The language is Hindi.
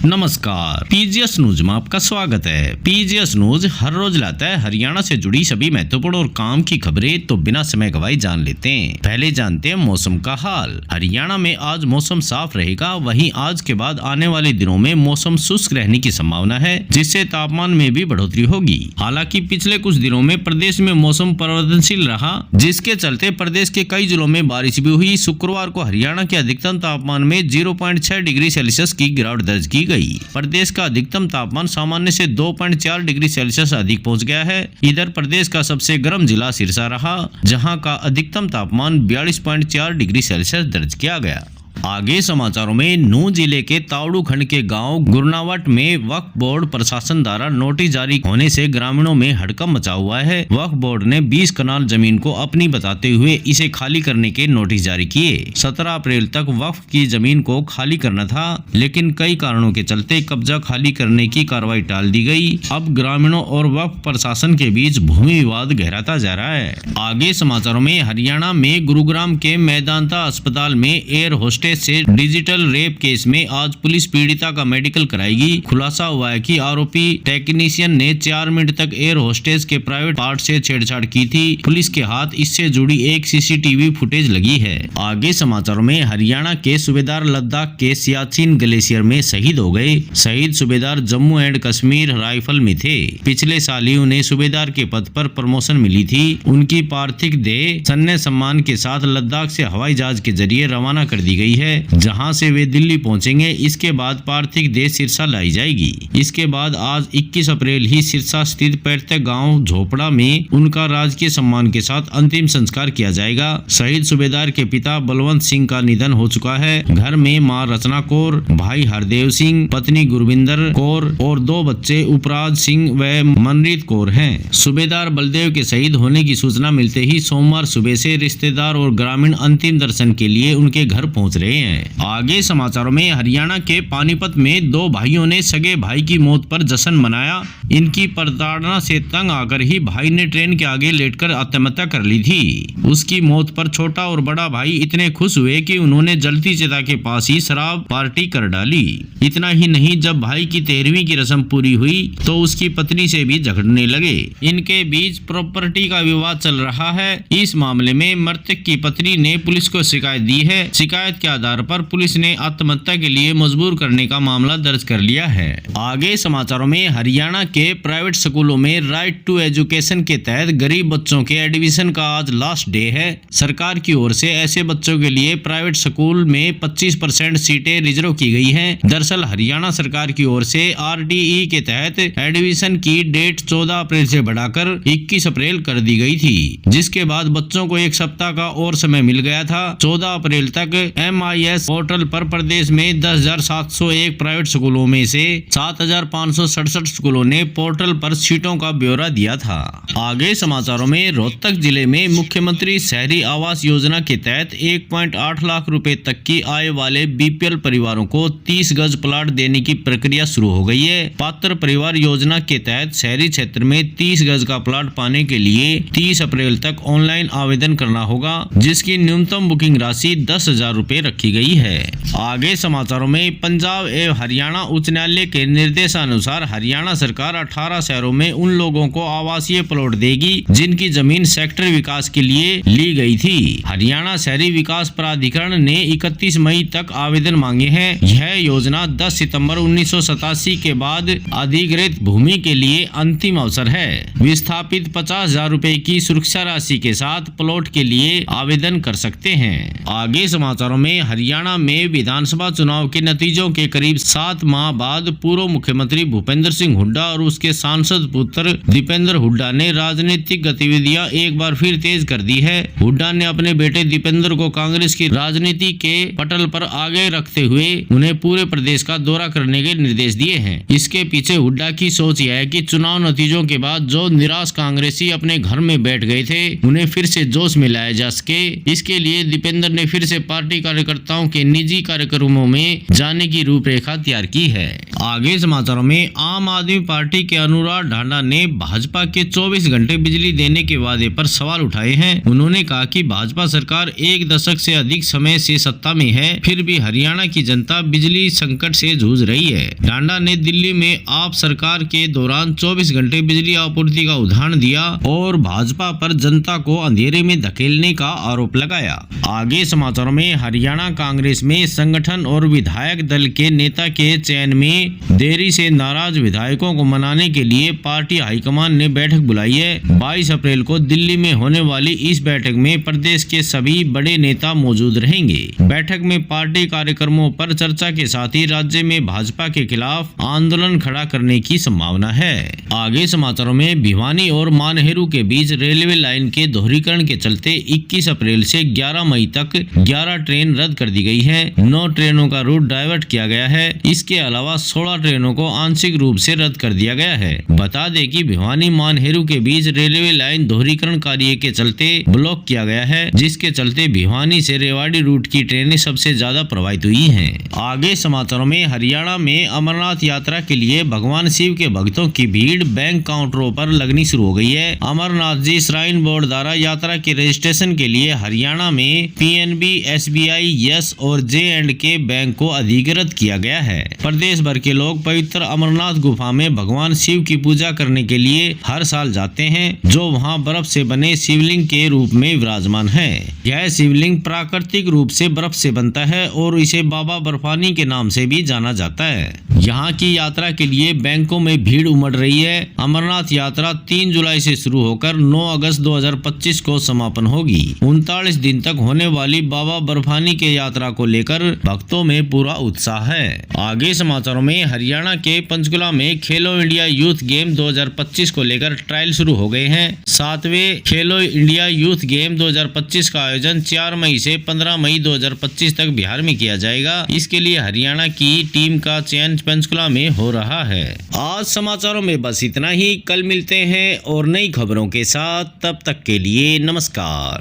नमस्कार, पीजीएस न्यूज में आपका स्वागत है। पीजीएस न्यूज हर रोज लाता है हरियाणा से जुड़ी सभी महत्वपूर्ण और काम की खबरें, तो बिना समय गवाए जान लेते हैं। पहले जानते हैं मौसम का हाल। हरियाणा में आज मौसम साफ रहेगा, वहीं आज के बाद आने वाले दिनों में मौसम शुष्क रहने की संभावना है, जिससे तापमान में भी बढ़ोतरी होगी। हालांकि पिछले कुछ दिनों में प्रदेश में मौसम परिवर्तनशील रहा, जिसके चलते प्रदेश के कई जिलों में बारिश भी हुई। शुक्रवार को हरियाणा के अधिकतम तापमान में 0.6 डिग्री सेल्सियस की गिरावट दर्ज की गई। प्रदेश का अधिकतम तापमान सामान्य से 2.4 डिग्री सेल्सियस अधिक पहुंच गया है। इधर प्रदेश का सबसे गर्म जिला सिरसा रहा, जहां का अधिकतम तापमान 42.4 डिग्री सेल्सियस दर्ज किया गया। आगे समाचारों में नूंह जिले के तावड़ू खंड के गांव गुरनावट में वक्फ बोर्ड प्रशासन द्वारा नोटिस जारी होने से ग्रामीणों में हड़कंप मचा हुआ है। वक्फ बोर्ड ने 20 कनाल जमीन को अपनी बताते हुए इसे खाली करने के नोटिस जारी किए। 17 अप्रैल तक वक्फ की जमीन को खाली करना था, लेकिन कई कारणों के चलते कब्जा खाली करने की कार्रवाई टाल दी गई। अब ग्रामीणों और वक्फ प्रशासन के बीच भूमि विवाद गहराता जा रहा है। आगे समाचारों में हरियाणा में गुरुग्राम के मेदांता अस्पताल में एयर होस्टेस से डिजिटल रेप केस में आज पुलिस पीड़िता का मेडिकल कराएगी। खुलासा हुआ है कि आरोपी टेक्नीशियन ने 4 मिनट तक एयर होस्टेस के प्राइवेट पार्ट से छेड़छाड़ की थी। पुलिस के हाथ इससे जुड़ी एक सीसीटीवी फुटेज लगी है। आगे समाचारों में हरियाणा के सूबेदार लद्दाख के सियाचिन ग्लेशियर में शहीद हो गए। शहीद सूबेदार जम्मू एंड कश्मीर राइफल में थे। पिछले साल ही उन्हें सूबेदार के पद पर प्रमोशन मिली थी। उनकी पार्थिव देह सैन्य सम्मान के साथ लद्दाख से हवाई जहाज के जरिए रवाना कर दी गई है, जहां से वे दिल्ली पहुंचेंगे। इसके बाद पार्थिव देह सिरसा लाई जाएगी। इसके बाद आज 21 अप्रैल ही सिरसा स्थित पैतृक गांव झोपड़ा में उनका राजकीय सम्मान के साथ अंतिम संस्कार किया जाएगा। शहीद सूबेदार के पिता बलवंत सिंह का निधन हो चुका है। घर में मां रचना कौर, भाई हरदेव सिंह, पत्नी गुरविंदर कौर और 2 बच्चे उपराज सिंह व मनरीत कौर हैं। सूबेदार बलदेव के शहीद होने की सूचना मिलते ही सोमवार सुबह से रिश्तेदार और ग्रामीण अंतिम दर्शन के लिए उनके घर पहुंच रहे हैं। आगे समाचारों में हरियाणा के पानीपत में 2 भाइयों ने सगे भाई की मौत पर जश्न मनाया। इनकी प्रताड़ना से तंग आकर ही भाई ने ट्रेन के आगे लेटकर आत्महत्या कर ली थी। उसकी मौत पर छोटा और बड़ा भाई इतने खुश हुए कि उन्होंने जलती चिता के पास ही शराब पार्टी कर डाली। इतना ही नहीं, जब भाई की 13वीं की रस्म पूरी हुई तो उसकी पत्नी से भी झगड़ने लगे। इनके बीच प्रॉपर्टी का विवाद चल रहा है। इस मामले में मृतक की पत्नी ने पुलिस को शिकायत दी है। शिकायत के आधार पर पुलिस ने आत्महत्या के लिए मजबूर करने का मामला दर्ज कर लिया है। आगे समाचारों में हरियाणा के प्राइवेट स्कूलों में राइट टू एजुकेशन के तहत गरीब बच्चों के एडमिशन का आज लास्ट डे है। सरकार की ओर से ऐसे बच्चों के लिए प्राइवेट स्कूल में 25% सीटें रिजर्व की गई हैं। दरअसल हरियाणा सरकार की ओर से RTE के तहत एडमिशन की डेट 14 अप्रैल से बढ़ाकर 21 अप्रैल कर दी गई थी, जिसके बाद बच्चों को 1 सप्ताह का और समय मिल गया था। 14 अप्रैल तक MIS पोर्टल पर प्रदेश में 10,701 प्राइवेट स्कूलों में से 7,567 स्कूलों ने पोर्टल पर सीटों का ब्यौरा दिया था। आगे समाचारों में रोहतक जिले में मुख्यमंत्री शहरी आवास योजना के तहत 1.8 लाख रुपए तक की आय वाले BPL परिवारों को 30 गज प्लाट देने की प्रक्रिया शुरू हो गई है। पात्र परिवार योजना के तहत शहरी क्षेत्र में 30 गज का प्लाट पाने के लिए 30 अप्रैल तक ऑनलाइन आवेदन करना होगा, जिसकी न्यूनतम बुकिंग राशि 10,000 रुपए रखी गई है। आगे समाचारों में पंजाब एवं हरियाणा उच्च न्यायालय के निर्देशानुसार हरियाणा सरकार 18 शहरों में उन लोगों को आवासीय प्लॉट देगी जिनकी जमीन सेक्टर विकास के लिए ली गई थी। हरियाणा शहरी विकास प्राधिकरण ने 31 मई तक आवेदन मांगे हैं। यह योजना 10 सितंबर 1987 के बाद अधिग्रहित भूमि के लिए अंतिम अवसर है। विस्थापित 50,000 रुपए की सुरक्षा राशि के साथ प्लॉट के लिए आवेदन कर सकते हैं। आगे समाचारों में हरियाणा में विधानसभा चुनाव के नतीजों के करीब 7 माह बाद पूर्व मुख्यमंत्री भूपेंद्र सिंह हुड्डा और उसके सांसद पुत्र दीपेंद्र हुड्डा ने राजनीतिक गतिविधियां एक बार फिर तेज कर दी है। हुड्डा ने अपने बेटे दीपेंद्र को कांग्रेस की राजनीति के पटल पर आगे रखते हुए उन्हें पूरे प्रदेश का दौरा करने के निर्देश दिए हैं। इसके पीछे हुड्डा की सोच यह है कि चुनाव नतीजों के बाद जो निराश कांग्रेसी अपने घर में बैठ गए थे, उन्हें फिर से जोश में लाया जा सके। इसके लिए दीपेंद्र ने फिर से पार्टी कार्यकर्ताओं के निजी कार्यक्रमों में जाने की रूपरेखा तैयार की है। आगे समाचारों में आम आदमी पार्टी के अनुराग ढांडा ने भाजपा के 24 घंटे बिजली देने के वादे पर सवाल उठाए हैं। उन्होंने कहा कि भाजपा सरकार 1 दशक से अधिक समय से सत्ता में है, फिर भी हरियाणा की जनता बिजली संकट से जूझ रही है। ढांडा ने दिल्ली में आप सरकार के दौरान 24 घंटे बिजली आपूर्ति का उदाहरण दिया और भाजपा पर जनता को अंधेरे में धकेलने का आरोप लगाया। आगे समाचारों में हरियाणा कांग्रेस में संगठन और विधायक दल के नेता के चयन में देरी से नाराज विधायकों को मनाने के लिए पार्टी हाईकमान ने बैठक बुलाई है। 22 अप्रैल को दिल्ली में होने वाली इस बैठक में प्रदेश के सभी बड़े नेता मौजूद रहेंगे। बैठक में पार्टी कार्यक्रमों पर चर्चा के साथ ही राज्य में भाजपा के खिलाफ आंदोलन खड़ा करने की संभावना है। आगे समाचारों में भिवानी और मानहेरू के बीच रेलवे लाइन के दोहरीकरण के चलते 21 अप्रैल से 11 मई तक 11 ट्रेन रद्द कर दी गई है। 9 ट्रेनों का रूट डाइवर्ट किया गया है। इसके अलावा 16 ट्रेनों को आंशिक रूप से रद्द कर दिया गया है। बता दें कि भिवानी मानहेरू के बीच रेलवे लाइन दोहरीकरण कार्य के चलते ब्लॉक किया गया है, जिसके चलते भिवानी से रेवाड़ी रूट की ट्रेनें सबसे ज्यादा प्रभावित हुई हैं। आगे समाचारों में हरियाणा में अमरनाथ यात्रा के लिए भगवान शिव के भक्तों की भीड़ बैंक काउंटरों पर लगनी शुरू हो गई है। अमरनाथ जी श्राइन बोर्ड द्वारा यात्रा के रजिस्ट्रेशन के लिए हरियाणा में PNB, SBI, यस और J&K बैंक को अधिकृत किया गया है। प्रदेश भर के लोग पवित्र अमरनाथ गुफा में भगवान शिव की पूजा करने के लिए हर साल जाते हैं, जो वहां बर्फ से बने शिवलिंग के रूप में विराजमान है। यह शिवलिंग प्राकृतिक रूप से बर्फ से बनता है और इसे बाबा बर्फानी के नाम से भी जाना जाता है। यहाँ की यात्रा के लिए बैंकों में भीड़ उमड़ रही है। अमरनाथ यात्रा 3 जुलाई से शुरू होकर 9 अगस्त 2025 को समापन होगी। 39 दिन तक होने वाली बाबा बर्फानी के यात्रा को लेकर भक्तों में पूरा उत्साह है। आगे समाचारों में हरियाणा के पंचकुला में खेलो इंडिया यूथ गेम 2025 को लेकर ट्रायल शुरू हो गए हैं। 7वें खेलो इंडिया यूथ गेम 2025 का आयोजन 4 मई से 15 मई 2025 तक बिहार में किया जाएगा। इसके लिए हरियाणा की टीम का चयन पंचकुला में हो रहा है। आज समाचारों में बस इतना ही। कल मिलते हैं और नई खबरों के साथ। तब तक के लिए नमस्कार।